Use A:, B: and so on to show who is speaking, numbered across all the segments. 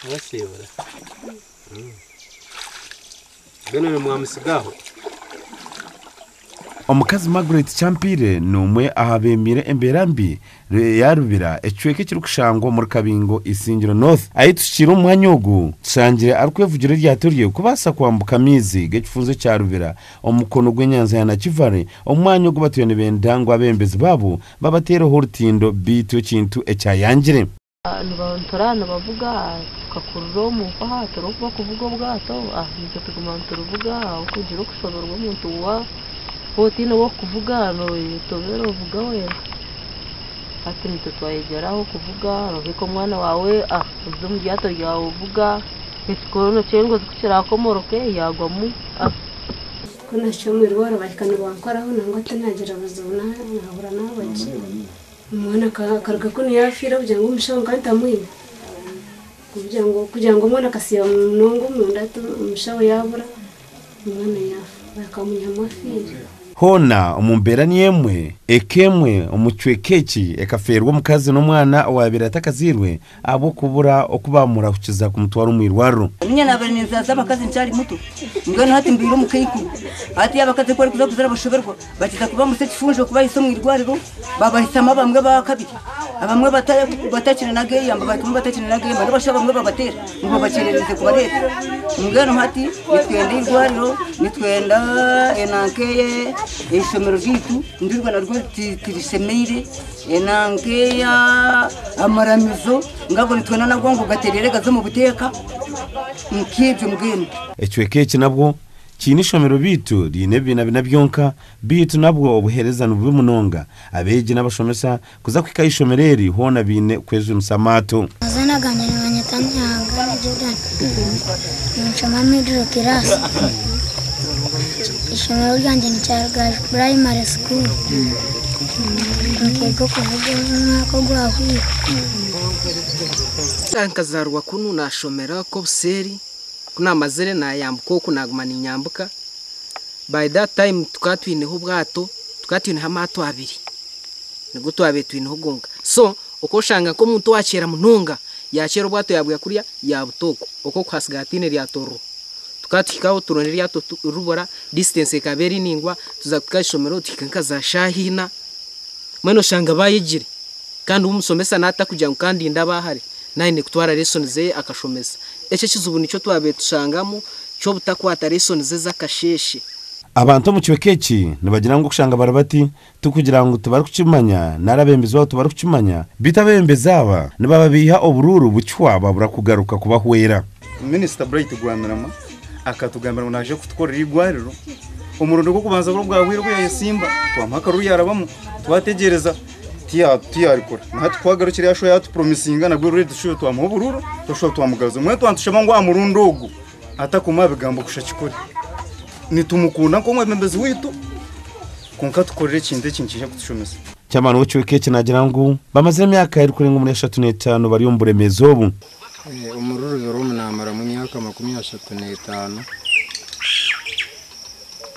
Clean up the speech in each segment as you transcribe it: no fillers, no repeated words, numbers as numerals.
A: Abasibura. Bene ni mwamusigaho.
B: Omukazi Margaret Champire numwe ahabemire emberambi yarubira ecweke kirukushango muri Kabingo Isingiro North ayitushira umwanyogu shangire arkwevugire ryatoriye kubasa kwambuka mizi gekifunzo cya rubira omukono gwenyanza yana Kivare umwanyogu batuyene bendangwa abembezi babo babatera hortindo bitu kintu ecyayangire
C: nibantorana bavuga kakururo mu fahato ro kuvuga bwato niko tuguma turuvuga ukugira kushobora umuntu wa Potino wo kuvuga no tobero vuga we ati nito twayegeraho kuvuga robiko mwana wawe uzo mu byato yawe uvuga ikikono cengo zikira komoroke yagwa mu
D: kuna shomero wara bakana bankora hona ngo atanagira bazona nahura nabaje umwana karuka kuni yafira kugira ngo umushango kantamuye kugira ngo umwana kasiya munongo mu ndatu umushawe yabura umwana yafa bakamunya amafira
B: hona umumbera niemwe ekemwe umucwekeki ekaferwa mukazi n'umwana wabira atakazirwe abo kubura okubamura kukiza ku mutwaro mwirwaro
E: ninya nabaneza z'abakazi ncari muto ngano hati mbiro mukeyiku hati abakazi ko kuza kuzara bashoberwa bakiza kuba museti funjo kuba iso mwirwariro babahisama bamwe bakabiri abamwe batakina nage yamba batumwe batakina nage bari bashaba bamwe babatera ngo bacerereze kubareta ngano hati nitwenda irwariro nitwenda enankeye ishomero gitu ndirwa na rwo tirisemeire enangeya amaramizo ngabo nitwena nagwo ngo gaterere gazo mu buteka nkibyo mugeni
B: ecwekeki nabwo kinishomero bitu rine bina byonka bitu nabwo obuherezano bw'umunonga abeje n'abashomesa kuza kwikayishomereri hona bine kwezi musamato
F: azana ganye banyatanyanga Jordan nchama midro kirasi ishomero ryanje ni cyargaje primary school nkego kuvuga nkako gwahwi
G: tankazarwa kunu nashomera ko buseri kuna mazere na yambuko kunaguma ni nyambuka by that time tukatwineho bwato tukatwineho amato abiri nigo twabetwineho gonga so ukoshanga ko muntu wacera mununga yacera bwato yabwa kuriya yabutoko uko kwasigatine rya toro tukatikaho turoneri yato rubora distance kaberi ningwa tuza kukashomero tikankaza shahina mweno shanga bayigire kandi umusomesa nata kujya kandi ndabahari nine kutwara lesson ze akashomesa ece kizubu nico twabe tushangamo cyo butakwata lesson ze zakasheshe
B: abantu mu cwekeki nibagira ngo kushanga barabati tukugira ngo tubari kucimanya narabembezi wabo tubari kucimanya bitabembeza aba nibababiha obururu bucwa babura kugaruka kubahwera
H: Minister Bright Gwamirama akatugambira naje kutkorera igwariro umurundo go kubanza bwo bwahwirwe ya Simba twamaka ruyarabamo twategereza tiyarikora nati kwagarukira yasho yatu promisinga na gwe dushuye twamuha bururu tosho twamugaza mwe twantushema ngo amurundogo atakuma bigambo kushakikore nitumukunda ko mwemembezi witu konka tukorere kinde kincije kutushomesa
B: cyamano w'icwekeki nagira ngo bamaze imyaka iri kuri 35 bari umburemezo ubu
I: umururu zorumu namara mu myaka 35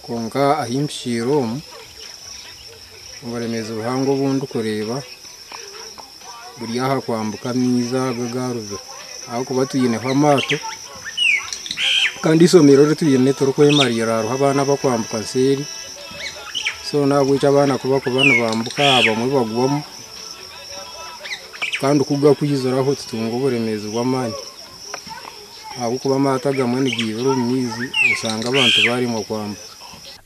I: konka ahimshiro umburemezo buhango bundi kureba buri aha kwambuka miza bagaruza aho kuba tuyineho amato kandi isomero retuyene toroko yemarira ro abana bakwambuka seri so nabwo cyabana kuba kubana bambuka abamwe bagwamo kandi kuga kuyizoraho tutungo uburemezo bw'amani aho kuba mataga mwene gibero myizi usanga abantu bari mu kwambuka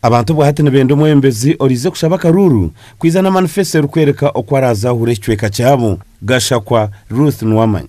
B: abantu bwahate nebendo mwembezi orize kushaba karuru kwizana manifeste rukwereka okwaraza hure cweka cyabo gashakwa Ruth Nwamanya